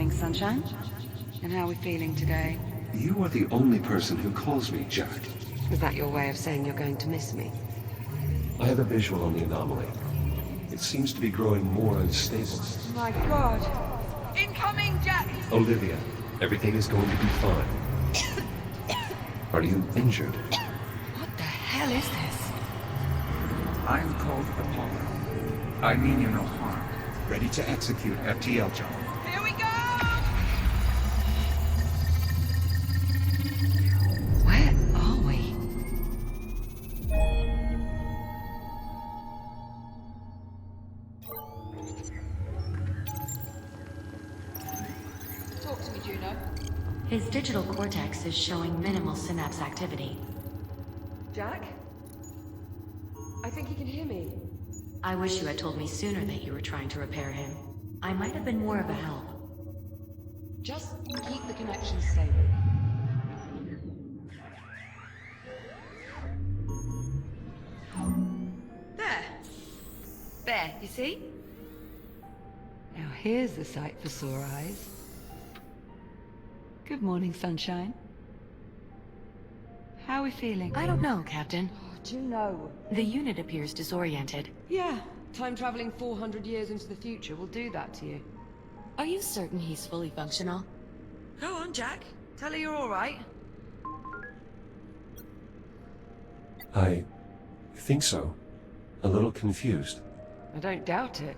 morning, sunshine. And how are we feeling today? You are the only person who calls me Jack. Is that your way of saying you're going to miss me? I have a visual on the anomaly. It seems to be growing more unstable. My God! Incoming, Jack! Olivia, everything is going to be fine. Are you injured? What the hell is this? I am called Apollo. I mean you no harm. Ready to execute FTL job. Here we go! Where are we? Talk to me, Juno. His digital cortex is showing minimal synapse activity. Jack? I think he can hear me. I wish you had told me sooner that you were trying to repair him. I might have been more of a help. Just keep the connection stable. There, you see? Now here's a sight for sore eyes. Good morning, sunshine. How are we feeling? I don't know, Captain. Juno. The unit appears disoriented. Yeah, time traveling 400 years into the future will do that to you. Are you certain he's fully functional? Go on, Jack. Tell her you're all right. I think so. A little confused. I don't doubt it.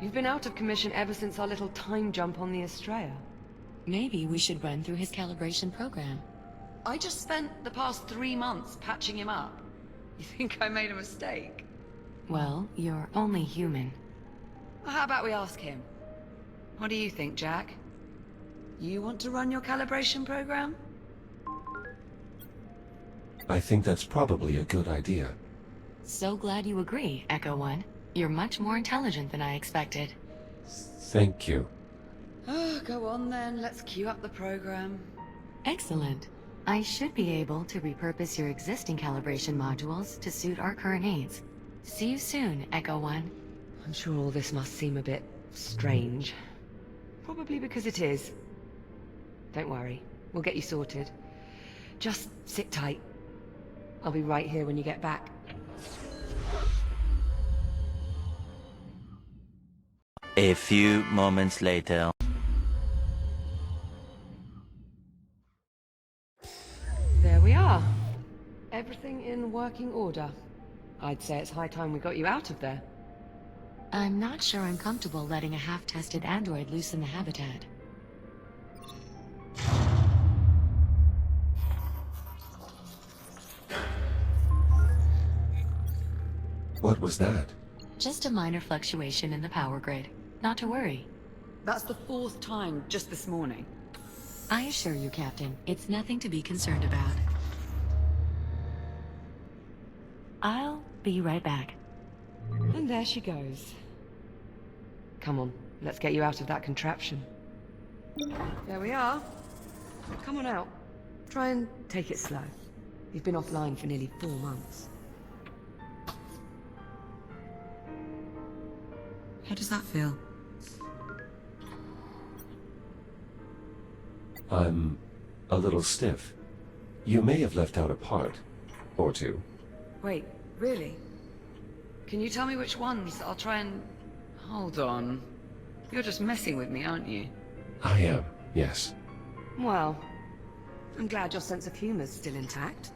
You've been out of commission ever since our little time jump on the Estrella. Maybe we should run through his calibration program. I just spent the past 3 months patching him up. You think I made a mistake? Well, you're only human. Well, how about we ask him? What do you think, Jack? You want to run your calibration program? I think that's probably a good idea. So glad you agree, Echo One. You're much more intelligent than I expected. Thank you. Oh, go on then. Let's queue up the program. Excellent. I should be able to repurpose your existing calibration modules to suit our current needs. See you soon, Echo One. I'm sure all this must seem a bit strange. Probably because it is. Don't worry. We'll get you sorted. Just sit tight. I'll be right here when you get back. A few moments later. There we are. Everything in working order. I'd say it's high time we got you out of there. I'm not sure I'm comfortable letting a half-tested android loose in the habitat. What was that? Just a minor fluctuation in the power grid. Not to worry. That's the 4th time just this morning. I assure you, Captain, it's nothing to be concerned about. I'll be right back. And there she goes. Come on, let's get you out of that contraption. There we are. Come on out. Try and take it slow. You've been offline for nearly 4 months. How does that feel? I'm a little stiff. You may have left out a part. Or two. Wait, really? Can you tell me which ones? I'll try and... Hold on. You're just messing with me, aren't you? I am, yes. Well, I'm glad your sense of humor's still intact.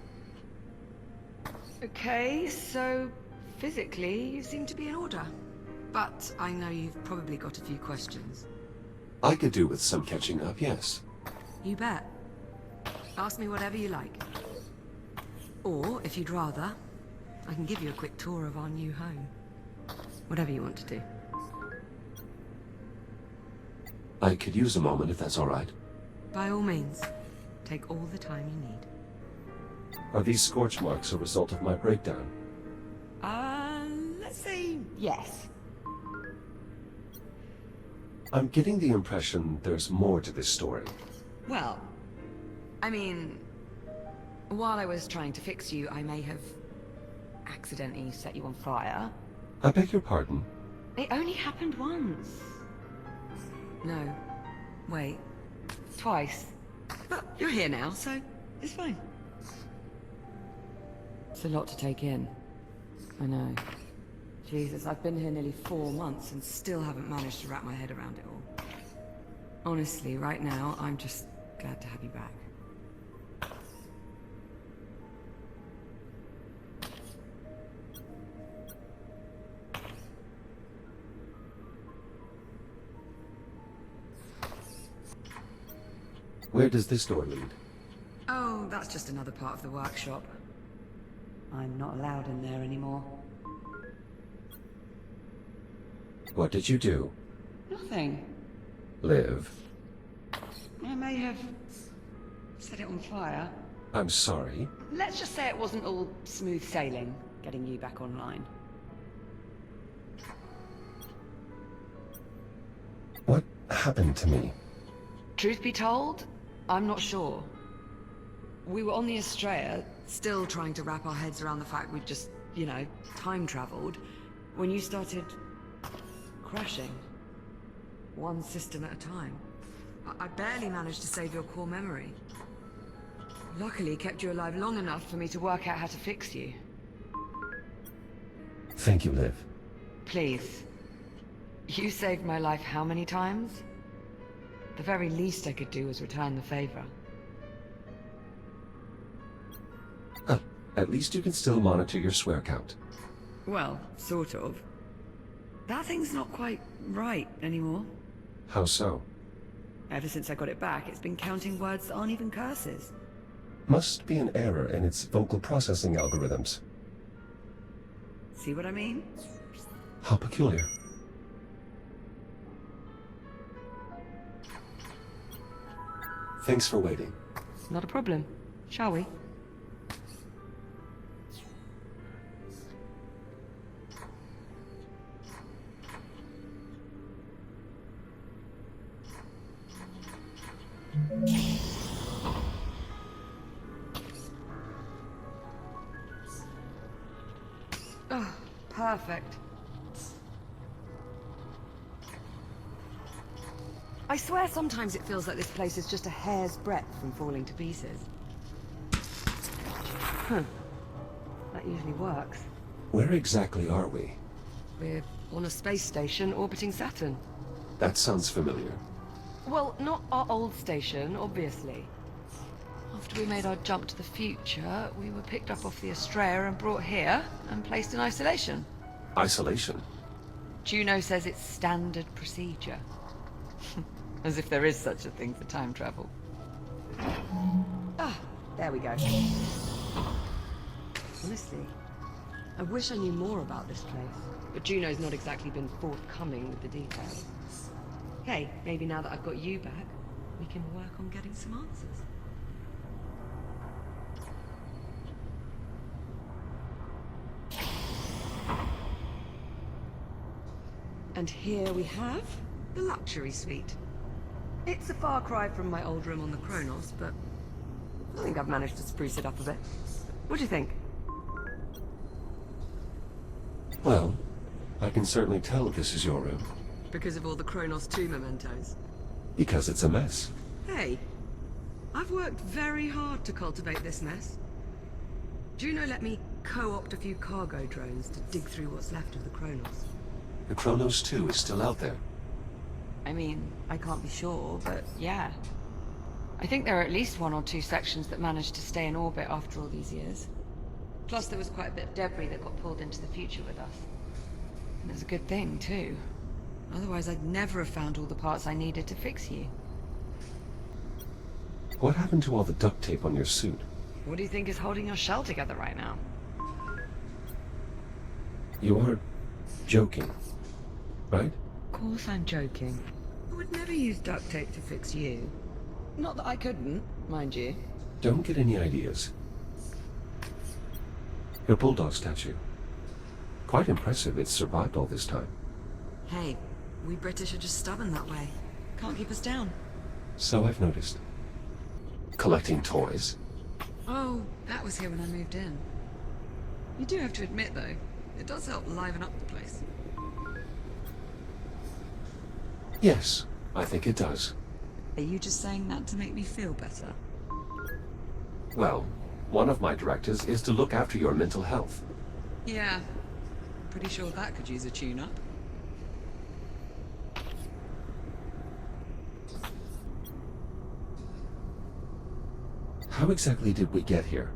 Okay, so physically you seem to be in order. But I know you've probably got a few questions. I could do with some catching up, yes. You bet. Ask me whatever you like. Or, if you'd rather, I can give you a quick tour of our new home. Whatever you want to do. I could use a moment if that's all right. By all means. Take all the time you need. Are these scorch marks a result of my breakdown? Let's say yes. I'm getting the impression there's more to this story. Well, I mean, while I was trying to fix you, I may have accidentally set you on fire. I beg your pardon? It only happened once. No, Wait. Twice. But you're here now, so it's fine. It's a lot to take in. I know. Jesus, I've been here nearly 4 months and still haven't managed to wrap my head around it all. Honestly, right now, I'm just glad to have you back. Where does this door lead? Oh, that's just another part of the workshop. I'm not allowed in there anymore. What did you do? Nothing. Liv. I may have set it on fire. I'm sorry. Let's just say it wasn't all smooth sailing, getting you back online. What happened to me? Truth be told, I'm not sure. We were on the Estrella, still trying to wrap our heads around the fact we'd just, you know, time traveled, when you started crashing. One system at a time. I barely managed to save your core memory. Luckily, it kept you alive long enough for me to work out how to fix you. Thank you, Liv. Please. You saved my life how many times? The very least I could do was return the favor. At least you can still monitor your swear count. Well, sort of. That thing's not quite right anymore. How so? Ever since I got it back, it's been counting words that aren't even curses. Must be an error in its vocal processing algorithms. See what I mean? How peculiar. Thanks for waiting. Not a problem. Shall we? Oh, perfect. I swear sometimes it feels like this place is just a hair's breadth from falling to pieces. Huh. That usually works. Where exactly are we? We're on a space station orbiting Saturn. That sounds familiar. Well, not our old station, obviously. After we made our jump to the future, we were picked up off the Estrella and brought here and placed in isolation. Isolation? Juno says it's standard procedure. As if there is such a thing for time travel. Ah, there we go. Honestly, I wish I knew more about this place, but Juno's not exactly been forthcoming with the details. Hey, maybe now that I've got you back, we can work on getting some answers. And here we have the luxury suite. It's a far cry from my old room on the Kronos, but I think I've managed to spruce it up a bit. What do you think? Well, I can certainly tell this is your room. Because of all the Kronos 2 mementos. Because it's a mess. Hey, I've worked very hard to cultivate this mess. Juno let me co-opt a few cargo drones to dig through what's left of the Kronos. The Kronos 2 is still out there. I mean, I can't be sure, but yeah. I think there are at least 1 or 2 sections that managed to stay in orbit after all these years. Plus there was quite a bit of debris that got pulled into the future with us. And it's a good thing, too. Otherwise I'd never have found all the parts I needed to fix you. What happened to all the duct tape on your suit? What do you think is holding your shell together right now? You are joking, right? Of course I'm joking. I would never use duct tape to fix you. Not that I couldn't, mind you. Don't get any ideas. Your bulldog statue. Quite impressive it's survived all this time. Hey, we British are just stubborn that way. Can't keep us down. So I've noticed. Collecting toys. Oh, that was here when I moved in. You do have to admit, though, it does help liven up the place. Yes, I think it does. Are you just saying that to make me feel better? Well, one of my directives is to look after your mental health. Yeah. Pretty sure that could use a tune-up. How exactly did we get here?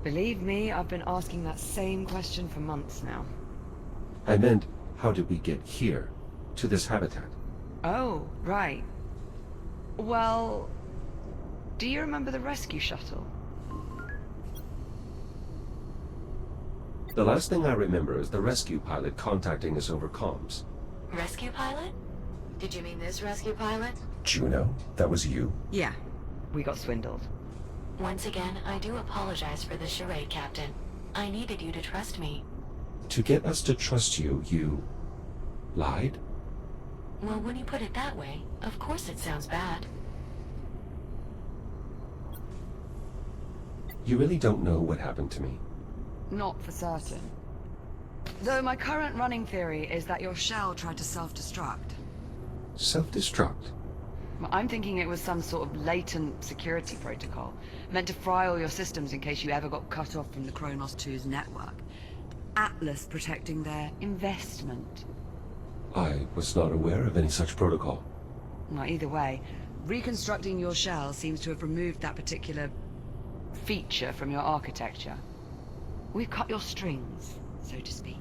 Believe me, I've been asking that same question for months now. I meant, how did we get here? To this habitat? Oh, right. Well, do you remember the rescue shuttle? The last thing I remember is the rescue pilot contacting us over comms. Rescue pilot? Did you mean this rescue pilot? Juno, that was you? Yeah. We got swindled. Once again, I do apologize for the charade, Captain. I needed you to trust me. To get us to trust you, you... lied? Well, when you put it that way, of course it sounds bad. You really don't know what happened to me. Not for certain. Though my current running theory is that your shell tried to self-destruct. Self-destruct? Well, I'm thinking it was some sort of latent security protocol, meant to fry all your systems in case you ever got cut off from the Kronos 2's network. Atlas protecting their investment. I was not aware of any such protocol. Well, either way, reconstructing your shell seems to have removed that particular feature from your architecture. We've cut your strings, so to speak.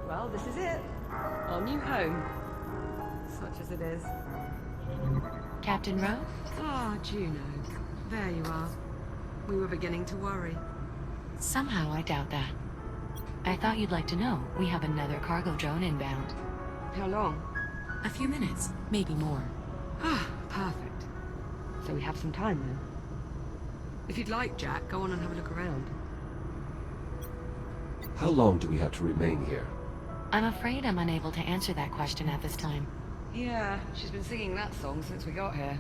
Well, this is it. Our new home. Such as it is. Captain Rowe? Ah, Juno. There you are. We were beginning to worry. Somehow I doubt that. I thought you'd like to know we have another cargo drone inbound. How long? A few minutes, maybe more. Ah, perfect. So we have some time then. If you'd like, Jack, go on and have a look around. How long do we have to remain here? I'm afraid I'm unable to answer that question at this time. Yeah, she's been singing that song since we got here.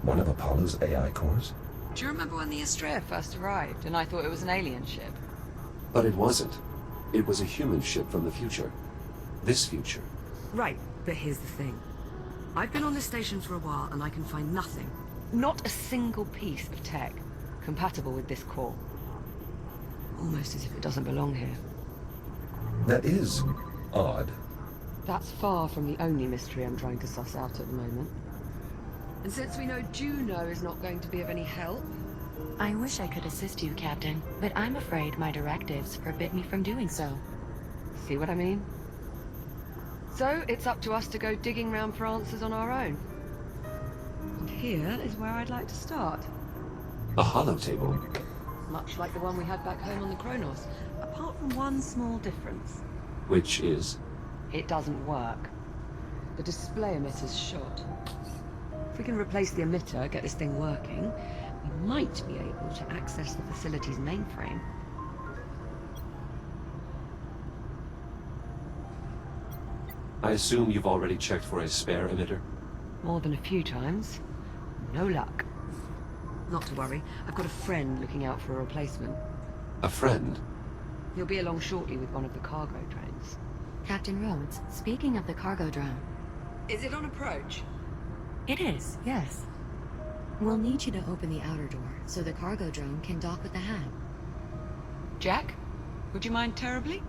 One of Apollo's AI cores? Do you remember when the Estrella first arrived and I thought it was an alien ship? But it wasn't. It was a human ship from the future. This future. Right, but here's the thing. I've been on this station for a while and I can find nothing. Not a single piece of tech compatible with this core. Almost as if it doesn't belong here. That is odd. That's far from the only mystery I'm trying to suss out at the moment. And since we know Juno is not going to be of any help... I wish I could assist you, Captain, but I'm afraid my directives forbid me from doing so. See what I mean? So, it's up to us to go digging round for answers on our own. And here is where I'd like to start. A holotable. Much like the one we had back home on the Kronos, apart from one small difference. Which is? It doesn't work. The display emitter's shot. If we can replace the emitter, get this thing working, we might be able to access the facility's mainframe. I assume you've already checked for a spare emitter? More than a few times. No luck. Not to worry, I've got a friend looking out for a replacement. A friend? He'll be along shortly with one of the cargo trains. Captain Rhodes, speaking of the cargo drone. Is it on approach? It is, yes. We'll need you to open the outer door so the cargo drone can dock with the hab. Jack? Would you mind terribly?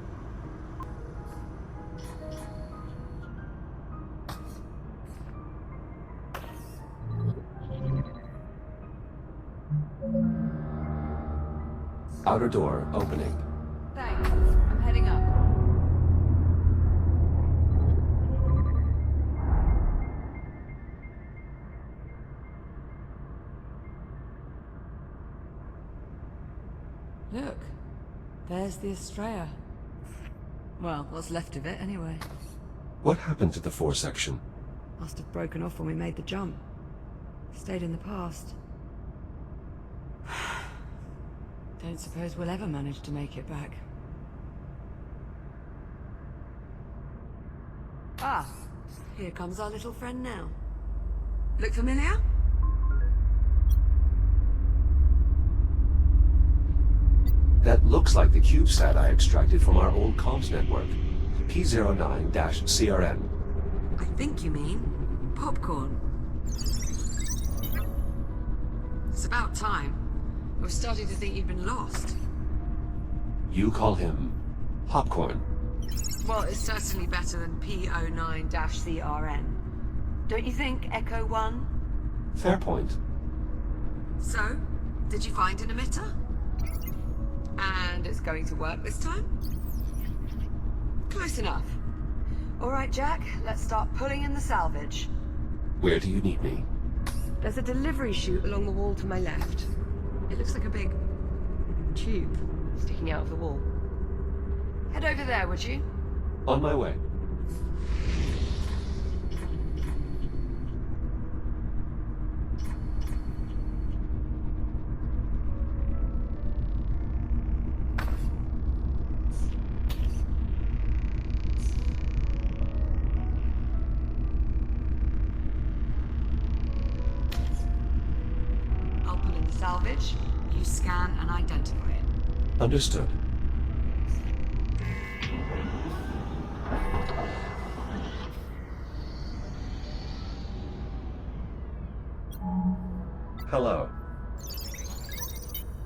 Outer door opening. Thanks. I'm heading up. Look. There's the Estrella. Well, what's left of it, anyway. What happened to the fore section? Must have broken off when we made the jump. Stayed in the past. Don't suppose we'll ever manage to make it back. Ah, here comes our little friend now. Look familiar? That looks like the CubeSat I extracted from our old comms network. P09-CRN. I think you mean popcorn. It's about time. I was starting to think you'd been lost. You call him Popcorn. Well, it's certainly better than P09-CRN. Don't you think, Echo 1? Fair point. So, did you find an emitter? And it's going to work this time? Close enough. All right, Jack, let's start pulling in the salvage. Where do you need me? There's a delivery chute along the wall to my left. It looks like a big tube sticking out of the wall. Head over there, would you? On my way. I'll pull in the salvage. You scan and identify it. Understood. Hello.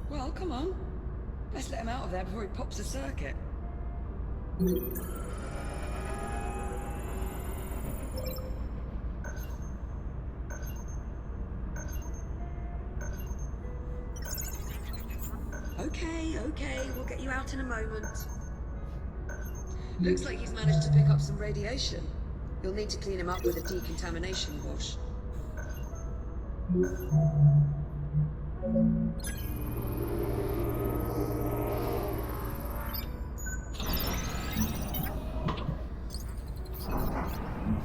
Well, come on. Let's let him out of there before he pops a circuit. Okay, we'll get you out in a moment. Looks like he's managed to pick up some radiation. You'll need to clean him up with a decontamination wash.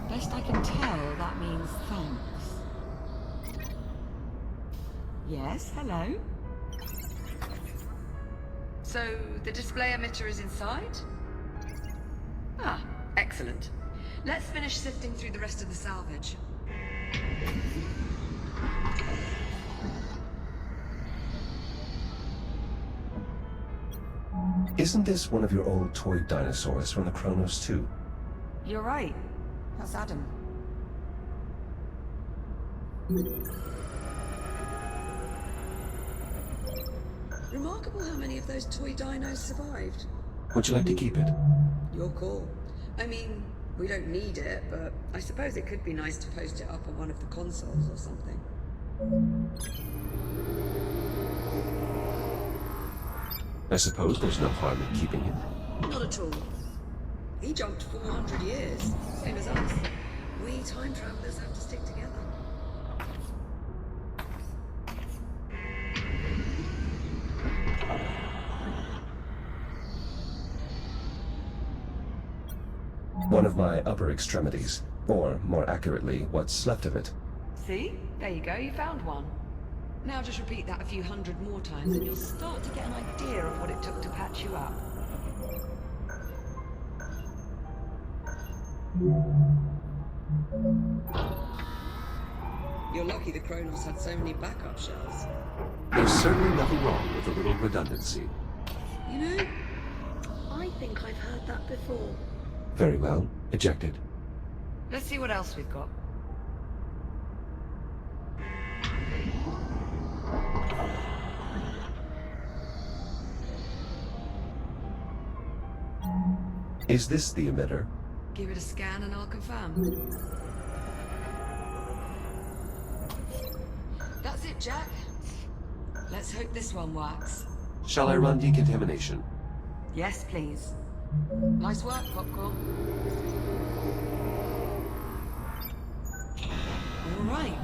Best I can tell, that means thanks. Yes, hello? So, the display emitter is inside? Ah, excellent. Let's finish sifting through the rest of the salvage. Isn't this one of your old toy dinosaurs from the Chronos 2? You're right. That's Adam. Remarkable how many of those toy dinos survived. Would you like to keep it? Your call. I mean, we don't need it, but I suppose it could be nice to post it up on one of the consoles or something. I suppose there's no harm in keeping it. Not at all. He jumped 400 years, same as us. We time travelers have to stick together. One of my upper extremities, or more accurately, what's left of it. See? There you go, you found one. Now just repeat that a few hundred more times and you'll start to get an idea of what it took to patch you up. You're lucky the Kronos had so many backup shells. There's certainly nothing wrong with a little redundancy. You know, I think I've heard that before. Very well. Ejected. Let's see what else we've got. Is this the emitter? Give it a scan and I'll confirm. That's it, Jack. Let's hope this one works. Shall I run decontamination? Yes, please. Nice work, Popcorn. All right.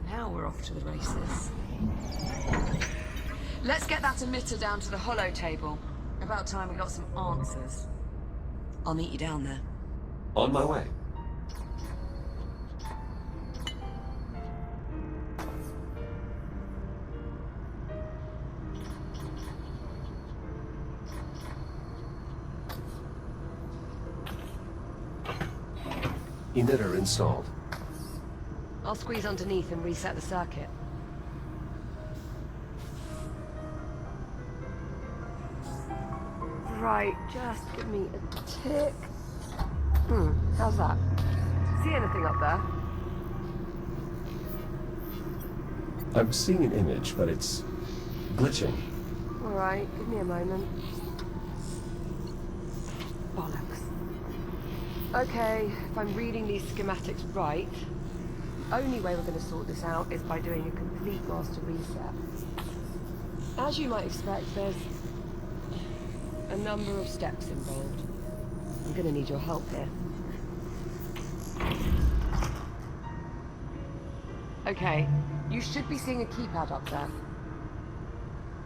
Now we're off to the races. Let's get that emitter down to the holo table. About time we got some answers. I'll meet you down there. On my way. Emitter installed. I'll squeeze underneath and reset the circuit. Right, just give me a tick. How's that? See anything up there? I'm seeing an image, but it's glitching. Alright, give me a moment. Bollocks. Okay, if I'm reading these schematics right, the only way we're going to sort this out is by doing a complete master reset. As you might expect, there's a number of steps involved. I'm going to need your help here. Okay, you should be seeing a keypad up there.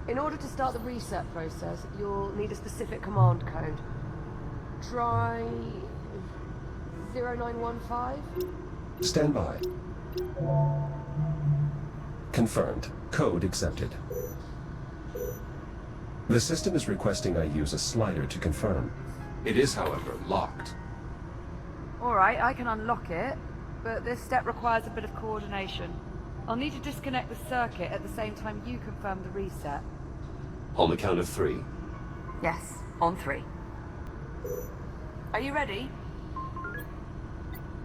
In order to start the reset process, you'll need a specific command code. Try 0915? Stand by. Confirmed. Code accepted. The system is requesting I use a slider to confirm. It is, however, locked. Alright, I can unlock it, but this step requires a bit of coordination. I'll need to disconnect the circuit at the same time you confirm the reset. On the count of 3. Yes, on 3. Are you ready?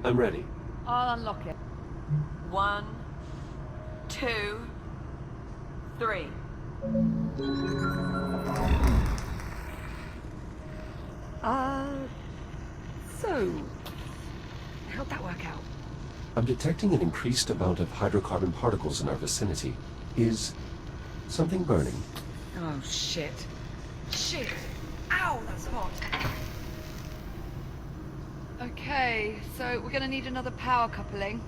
I'm ready. I'll unlock it. 1, 2, 3. So, how'd that work out? I'm detecting an increased amount of hydrocarbon particles in our vicinity. Is something burning? Oh, shit. Shit! Ow, that's hot. Okay, so we're gonna need another power coupling.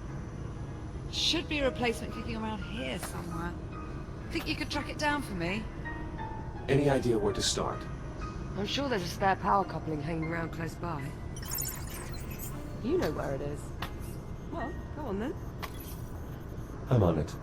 Should be a replacement kicking around here somewhere. Think you could track it down for me? Any idea where to start? I'm sure there's a spare power coupling hanging around close by. You know where it is. Well, go on then. I'm on it.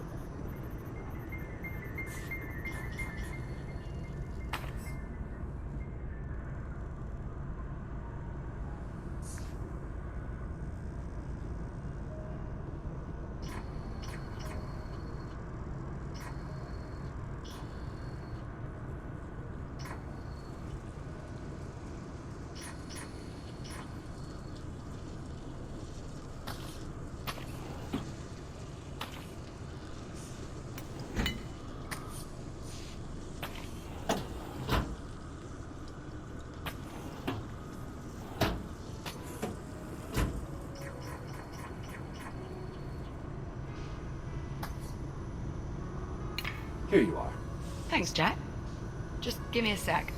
Here you are. Thanks, Jack. Just give me a sec.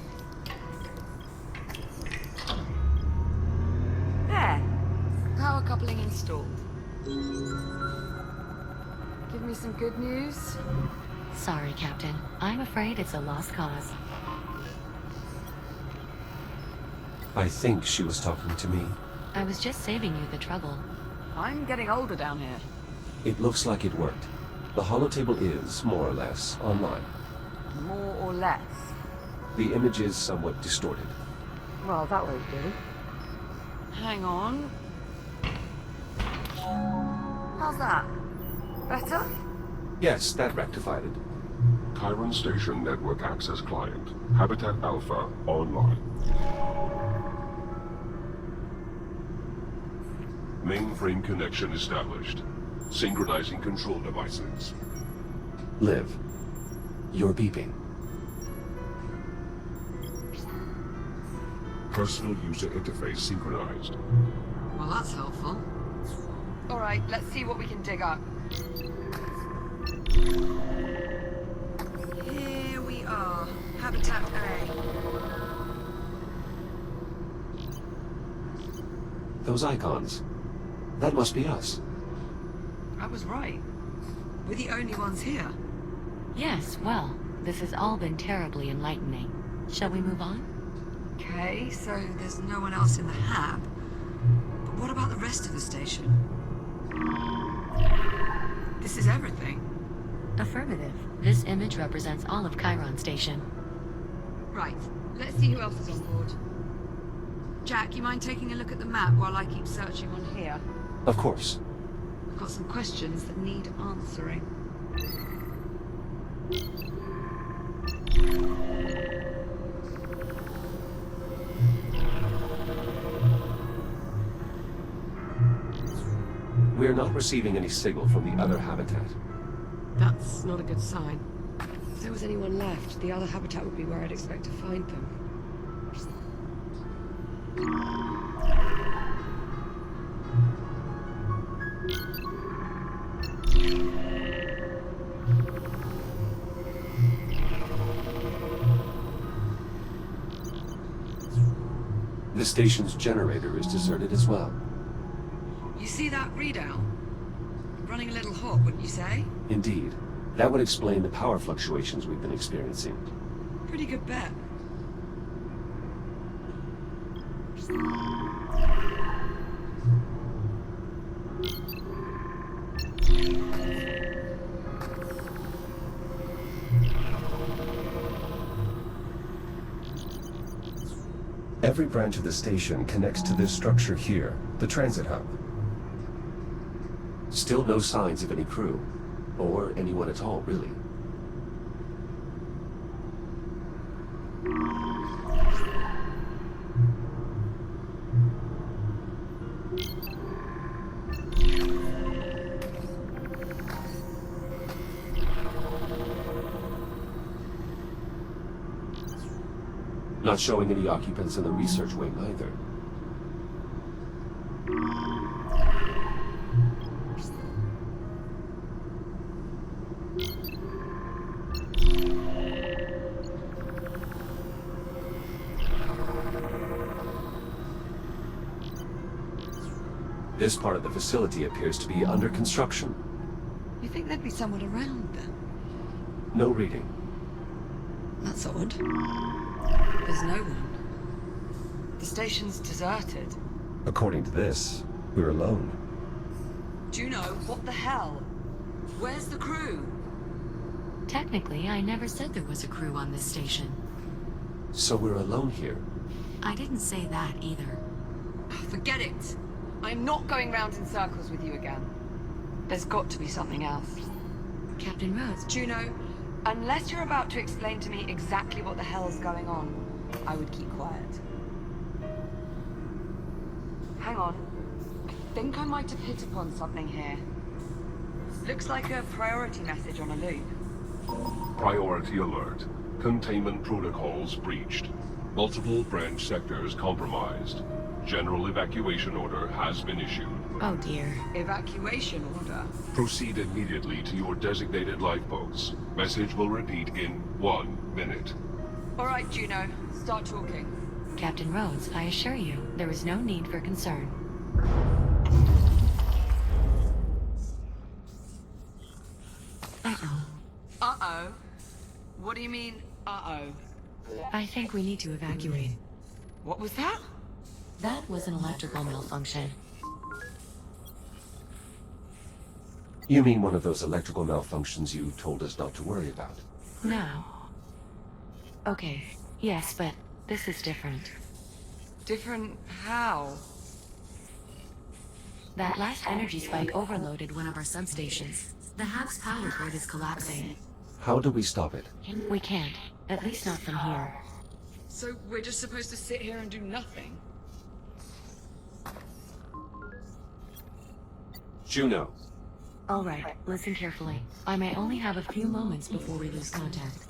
There. Power coupling installed. Give me some good news. Sorry, Captain. I'm afraid it's a lost cause. I think she was talking to me. I was just saving you the trouble. I'm getting older down here. It looks like it worked. The holotable is, more or less, online. More or less. The image is somewhat distorted. Well, that won't do. Hang on. How's that? Better? Yes, that rectified it. Chiron Station Network Access Client. Habitat Alpha online. Mainframe connection established. Synchronizing control devices. Liv, you're beeping. Personal user interface synchronized. Well, that's helpful. All right, let's see what we can dig up. Here we are. Habitat A. Those icons. That must be us. I was right. We're the only ones here. Yes, well, this has all been terribly enlightening. Shall we move on? Okay, so there's no one else in the hab. But what about the rest of the station? This is everything. Affirmative. This image represents all of Chiron Station. Right, let's see who else is on board. Jack, you mind taking a look at the map while I keep searching on here? Of course. I've got some questions that need answering. We're not receiving any signal from the other habitat. That's not a good sign. If there was anyone left, the other habitat would be where I'd expect to find them. The station's generator is deserted as well. You see that readout? Running a little hot, wouldn't you say? Indeed. That would explain the power fluctuations we've been experiencing. Pretty good bet. Every branch of the station connects to this structure here, the transit hub. Still no signs of any crew, or anyone at all, really. Not showing any occupants in the research wing either. This part of the facility appears to be under construction. You think there'd be someone around then? No reading. That's odd. There's no one. The station's deserted. According to this, we're alone. Juno, what the hell? Where's the crew? Technically, I never said there was a crew on this station. So we're alone here. I didn't say that either. Forget it. I'm not going round in circles with you again. There's got to be something else. Captain Rhodes, Juno, unless you're about to explain to me exactly what the hell's going on, I would keep quiet. Hang on. I think I might have hit upon something here. Looks like a priority message on a loop. Priority alert. Containment protocols breached. Multiple branch sectors compromised. General evacuation order has been issued. oh dear. Evacuation order. Proceed immediately to your designated lifeboats. Message will repeat in 1 minute. All right, Juno. Start talking. Captain Rhodes, I assure you, there is no need for concern. Uh-oh. Uh-oh. What do you mean, uh-oh? I think we need to evacuate. What was that? That was an electrical malfunction. You mean one of those electrical malfunctions you told us not to worry about? No. Okay, yes, but this is different. Different how? That last energy spike overloaded one of our substations. The hub's power grid is collapsing. How do we stop it? We can't. At least not from here. So we're just supposed to sit here and do nothing? Juno. All right, listen carefully. I may only have a few moments before we lose contact.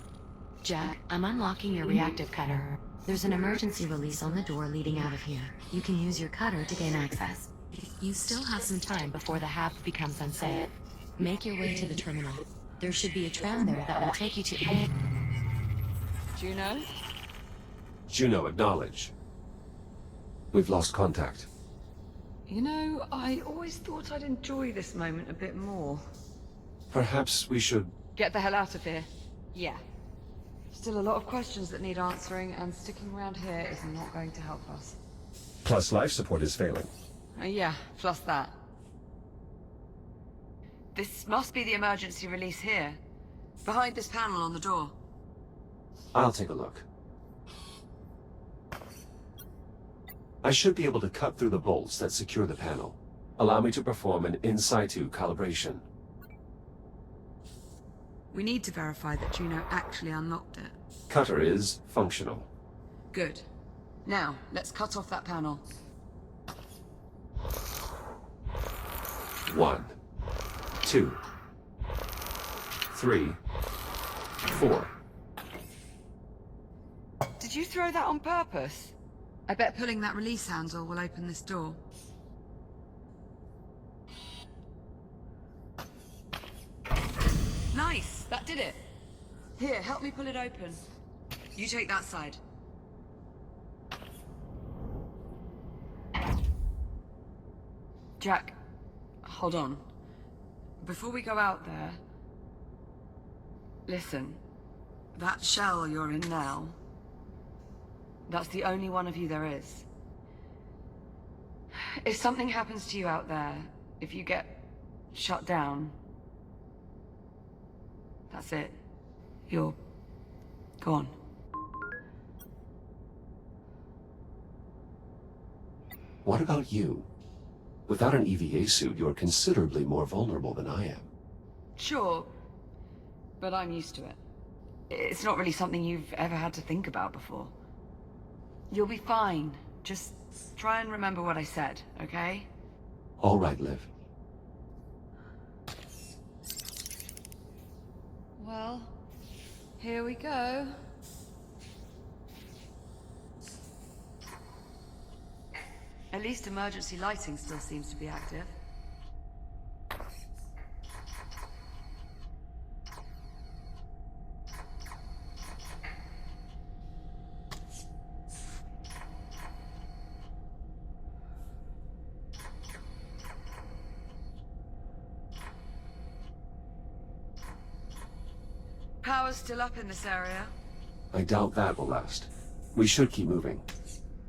Jack, I'm unlocking your reactive cutter. There's an emergency release on the door leading out of here. You can use your cutter to gain access. You still have some time before the hab becomes unsafe. Make your way to the terminal. There should be a tram there that will take you to... Juno? Juno, acknowledge. We've lost contact. You know, I always thought I'd enjoy this moment a bit more. Perhaps we should... Get the hell out of here. Yeah. Still a lot of questions that need answering, and sticking around here is not going to help us. Plus life support is failing. Yeah, plus that. This must be the emergency release here. Behind this panel on the door. I'll take a look. I should be able to cut through the bolts that secure the panel. Allow me to perform an in situ calibration. We need to verify that Juno actually unlocked it. Cutter is functional. Good. Now, let's cut off that panel. 1, 2, 3, 4. Did you throw that on purpose? I bet pulling that release handle will open this door. Nice! That did it! Here, help me pull it open. You take that side. Jack, hold on. Before we go out there... Listen. That shell you're in now... That's the only one of you there is. If something happens to you out there, if you get shut down... That's it. You're... gone. What about you? Without an EVA suit, you're considerably more vulnerable than I am. Sure, but I'm used to it. It's not really something you've ever had to think about before. You'll be fine. Just try and remember what I said, okay? All right, Liv. Well, here we go. At least emergency lighting still seems to be active. Power's still up in this area. I doubt that will last. We should keep moving.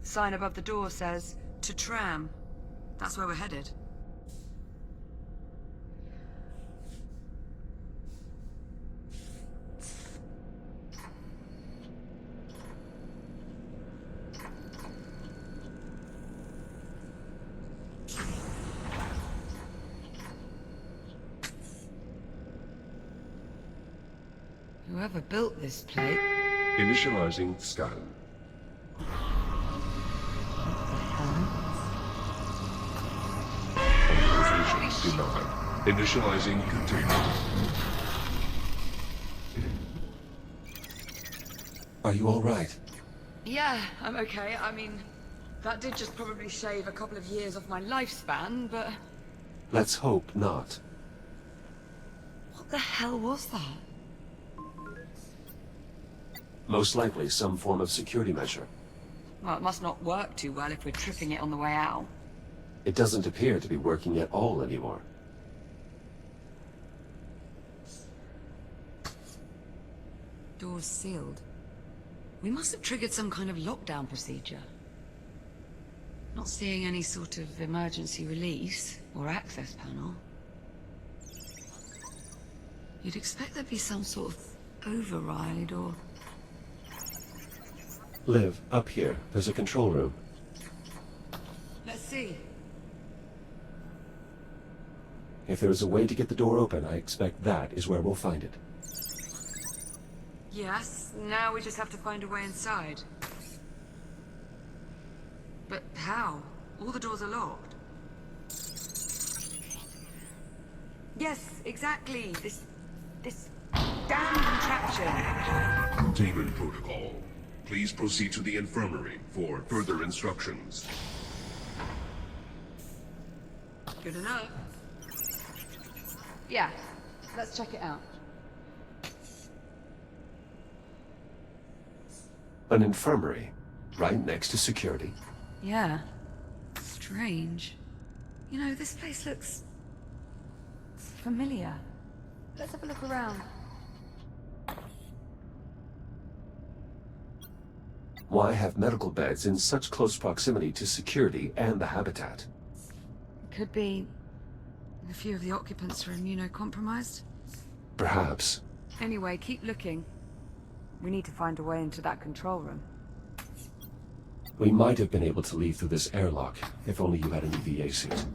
Sign above the door says, to tram. That's where we're headed. Whoever built this place... Initializing scan. Authorization denied. Initializing containment. Are you all right? Yeah, I'm okay. I mean, that did just probably shave a couple of years off my lifespan, but... Let's hope not. What the hell was that? Most likely some form of security measure. Well, it must not work too well if we're tripping it on the way out. It doesn't appear to be working at all anymore. Door's sealed. We must have triggered some kind of lockdown procedure. Not seeing any sort of emergency release or access panel. You'd expect there'd be some sort of override or... Liv, up here. There's a control room. Let's see. If there is a way to get the door open, I expect that is where we'll find it. Yes, now we just have to find a way inside. But how? All the doors are locked. Yes, exactly. This damn contraption. Containment protocol. Please proceed to the infirmary for further instructions. Good enough. Yeah, let's check it out. An infirmary, right next to security. Yeah. Strange. You know, this place looks... familiar. Let's have a look around. Why have medical beds in such close proximity to security and the habitat? Could be... a few of the occupants are immunocompromised. Perhaps. Anyway, keep looking. We need to find a way into that control room. We might have been able to leave through this airlock, if only you had an EVA suit.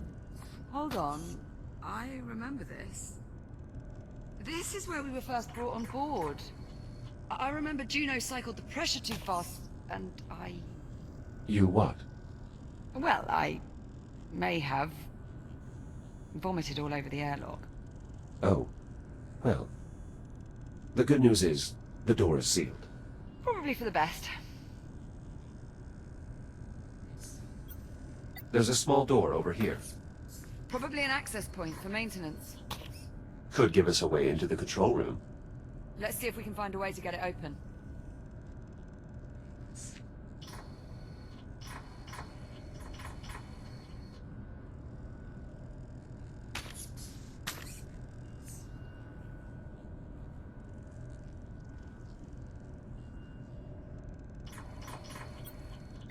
Hold on. I remember this. This is where we were first brought on board. I remember Juno cycled the pressure too fast, and I... You what? Well, I may have vomited all over the airlock. Oh. Well. The good news is, the door is sealed. Probably for the best. There's a small door over here. Probably an access point for maintenance. Could give us a way into the control room. Let's see if we can find a way to get it open.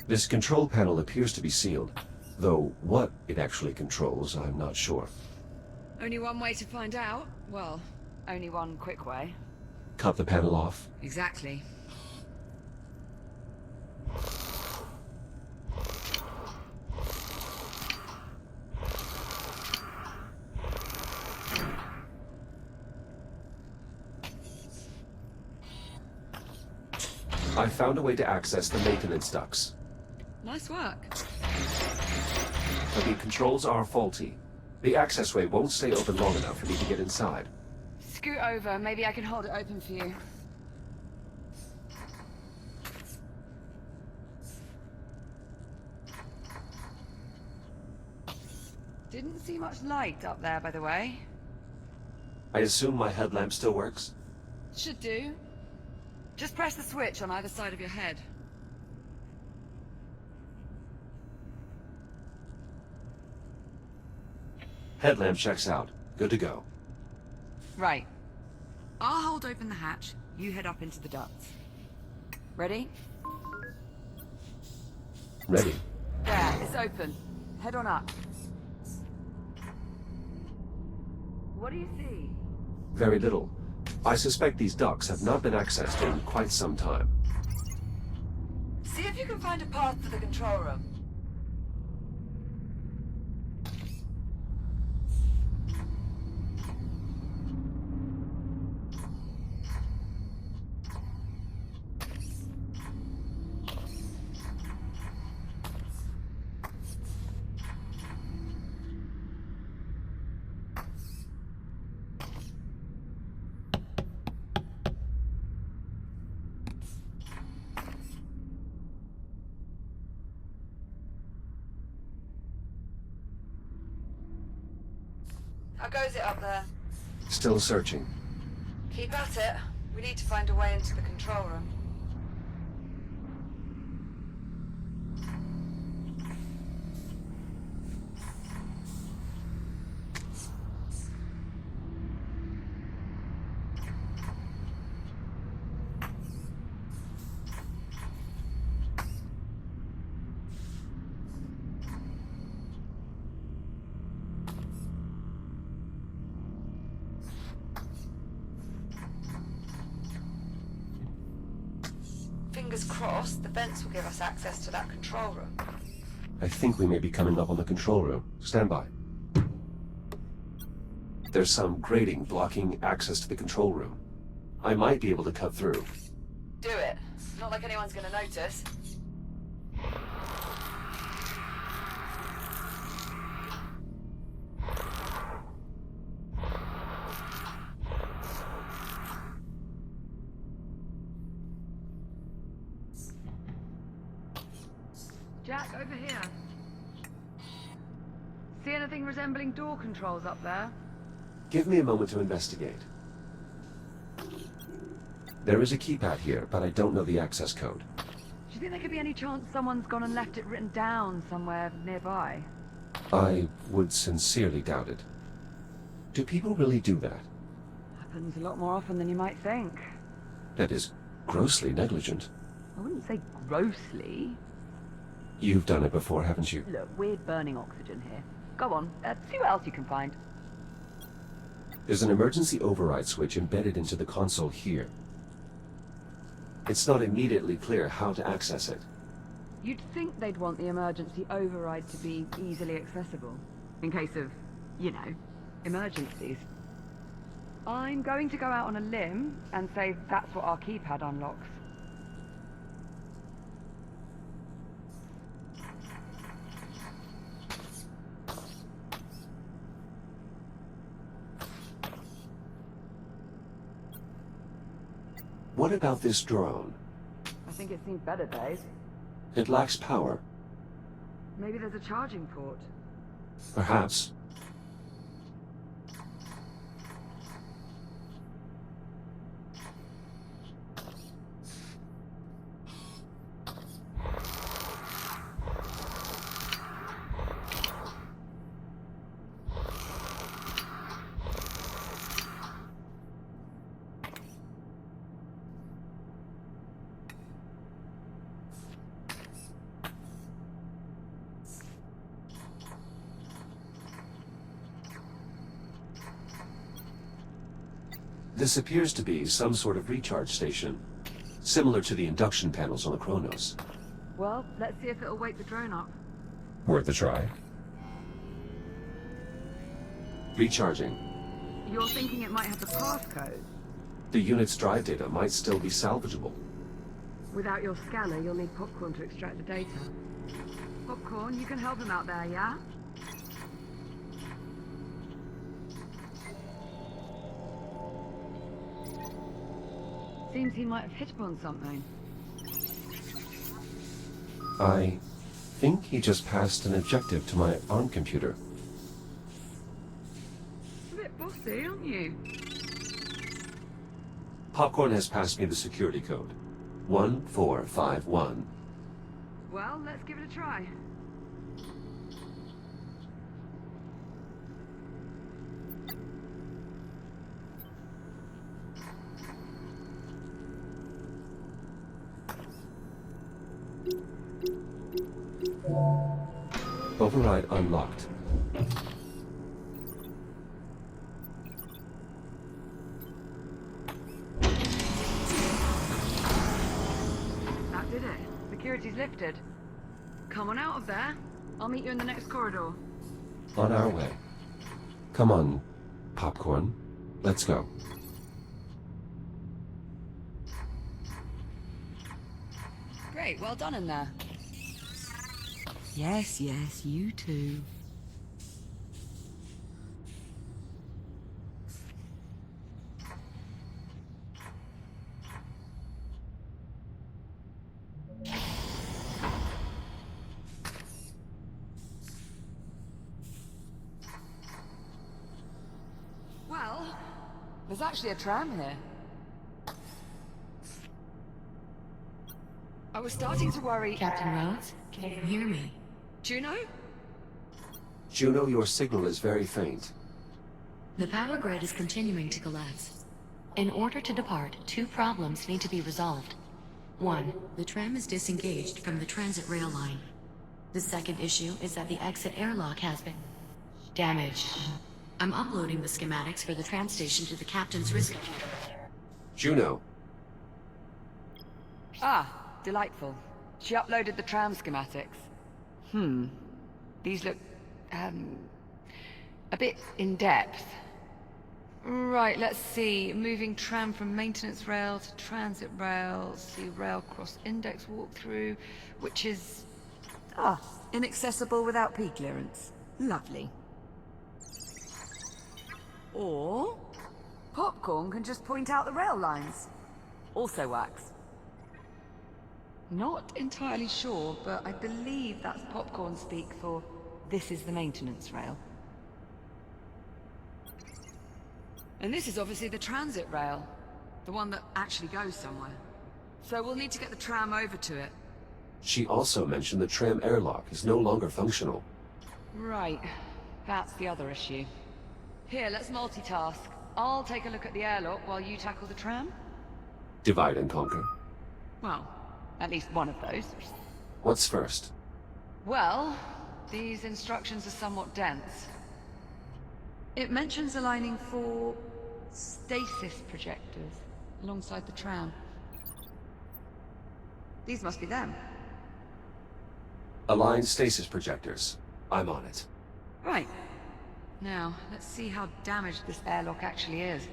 This control panel appears to be sealed, though what it actually controls, I'm not sure. Only one way to find out? Well, only one quick way. Cut the panel off. Exactly. I found a way to access the maintenance ducts. Nice work. But the controls are faulty. The accessway won't stay open long enough for me to get inside. Scoot over, maybe I can hold it open for you. Didn't see much light up there, by the way. I assume my headlamp still works? Should do. Just press the switch on either side of your head. Headlamp checks out. Good to go. Right. I'll hold open the hatch. You head up into the ducts. Ready? Ready. There, it's open. Head on up. What do you see? Very little. I suspect these ducts have not been accessed in quite some time. See if you can find a path to the control room. How goes it up there? Still searching. Keep at it. We need to find a way into the control room. Fingers crossed, the vents will give us access to that control room. I think we may be coming up on the control room. Stand by. There's some grating blocking access to the control room. I might be able to cut through. Do it. Not like anyone's gonna notice. Jack, over here. See anything resembling door controls up there? Give me a moment to investigate. There is a keypad here, but I don't know the access code. Do you think there could be any chance someone's gone and left it written down somewhere nearby? I would sincerely doubt it. Do people really do that? Happens a lot more often than you might think. That is grossly negligent. I wouldn't say grossly. You've done it before, haven't you? Look, we're burning oxygen here. Go on, see what else you can find. There's an emergency override switch embedded into the console here. It's not immediately clear how to access it. You'd think they'd want the emergency override to be easily accessible, in case of you know, emergencies. I'm going to go out on a limb and say that's what our keypad unlocks. What about this drone? I think it's seen better days. It lacks power. Maybe there's a charging port. Perhaps. This appears to be some sort of recharge station, similar to the induction panels on the Kronos. Well, let's see if it'll wake the drone up. Worth a try. Recharging. You're thinking it might have the passcode? The unit's drive data might still be salvageable. Without your scanner, you'll need Popcorn to extract the data. Popcorn, you can help him out there, yeah? Seems he might have hit upon something. I think he just passed an objective to my ARM computer. A bit bossy, aren't you? Popcorn has passed me the security code. 1451. Well, let's give it a try. Override unlocked. That did it. Security's lifted. Come on out of there. I'll meet you in the next corridor. On our way. Come on, Popcorn. Let's go. Great, well done in there. Yes, yes, you too. Well, there's actually a tram here. I was starting to worry... Captain Rhodes, can you hear me? Juno? Juno, your signal is very faint. The power grid is continuing to collapse. In order to depart, two problems need to be resolved. One, the tram is disengaged from the transit rail line. The second issue is that the exit airlock has been damaged. I'm uploading the schematics for the tram station to the captain's risk computer. Juno. Ah, delightful. She uploaded the tram schematics. These look, a bit in-depth. Right, let's see. Moving tram from maintenance rail to transit rail. See rail cross index walkthrough, which is... inaccessible without P clearance. Lovely. Or... Popcorn can just point out the rail lines. Also works. Not entirely sure, but I believe that's Popcorn speak for this is the maintenance rail. And this is obviously the transit rail, the one that actually goes somewhere. So we'll need to get the tram over to it. She also mentioned the tram airlock is no longer functional. Right, that's the other issue. Here, let's multitask. I'll take a look at the airlock while you tackle the tram. Divide and conquer. Well, at least one of those. What's first? Well, these instructions are somewhat dense. It mentions aligning 4 stasis projectors alongside the tram. These must be them. Align stasis projectors. I'm on it. Right. Now, let's see how damaged this airlock actually is.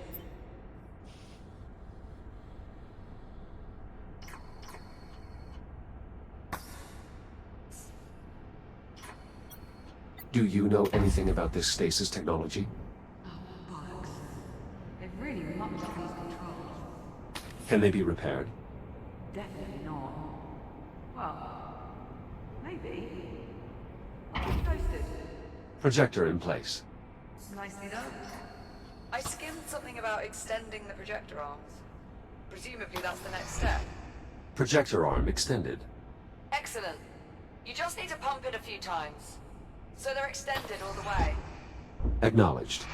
Do you know anything about this stasis technology? Oh, bollocks. They've really mucked up these controls. Can they be repaired? Definitely not. Well, maybe. I'll keep you posted. Projector in place. Nicely done. I skimmed something about extending the projector arms. Presumably that's the next step. Projector arm extended. Excellent. You just need to pump it a few times. So they're extended all the way. Acknowledged.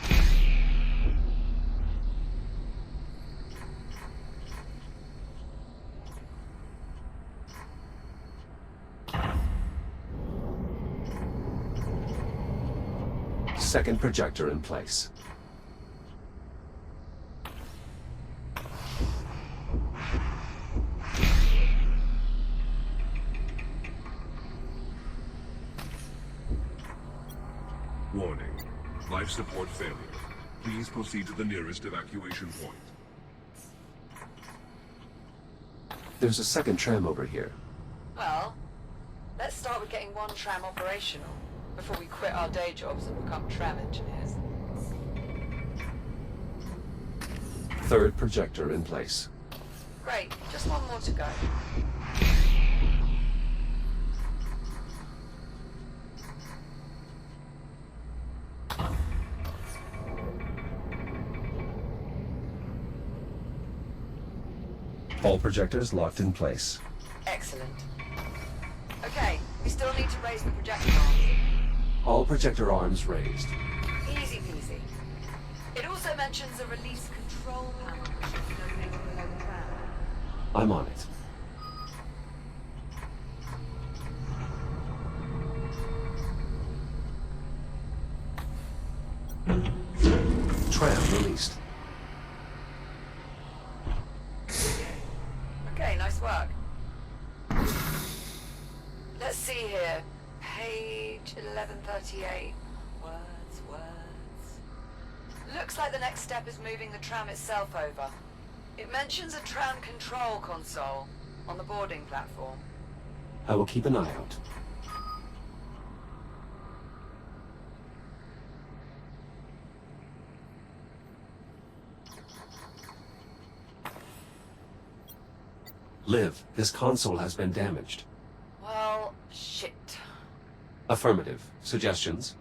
Second projector in place. Warning. Life support failure. Please proceed to the nearest evacuation point. There's a second tram over here. Well, let's start with getting one tram operational before we quit our day jobs and become tram engineers. Third projector in place. Great, just one more to go. All projectors locked in place. Excellent. Okay, we still need to raise the projector arms. All projector arms raised. Easy peasy. It also mentions a release control panel which should be located below the tram. I'm on it. Tram released. Okay, nice work. Let's see here. Page 1138. Words. Looks like the next step is moving the tram itself over. It mentions a tram control console on the boarding platform. I will keep an eye out. Liv, this console has been damaged. Well, shit. Affirmative. Suggestions?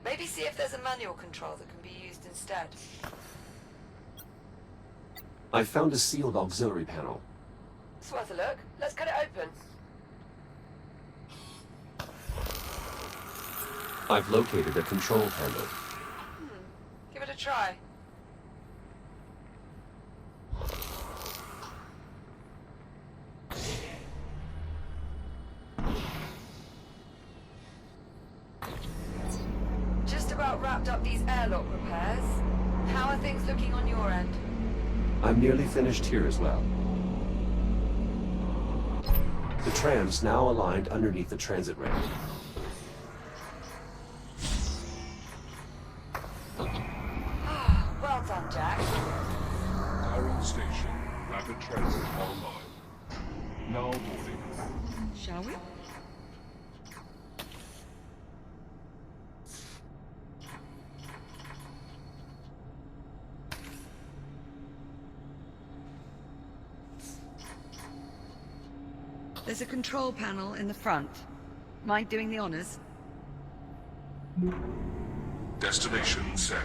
Maybe see if there's a manual control that can be used instead. I found a sealed auxiliary panel. It's worth a look. Let's get it open. I've located a control panel. Give it a try. Just about wrapped up these airlock repairs. How are things looking on your end? I'm nearly finished here as well. The tram's now aligned underneath the transit ramp. Well done, Jack. Iron Station. Rapid transit online. Now boarding. Shall we? There's a control panel in the front. Mind doing the honors? Destination set.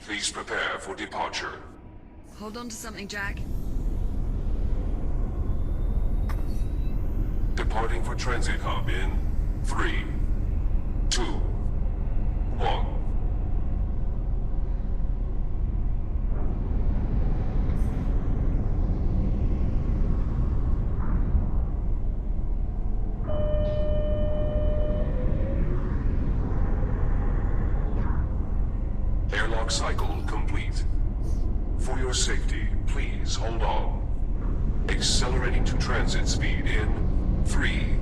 Please prepare for departure. Hold on to something, Jack. Departing for transit hub in 3, 2, 1. Airlock cycle complete. For your safety, please hold on. Accelerating to transit speed in 3,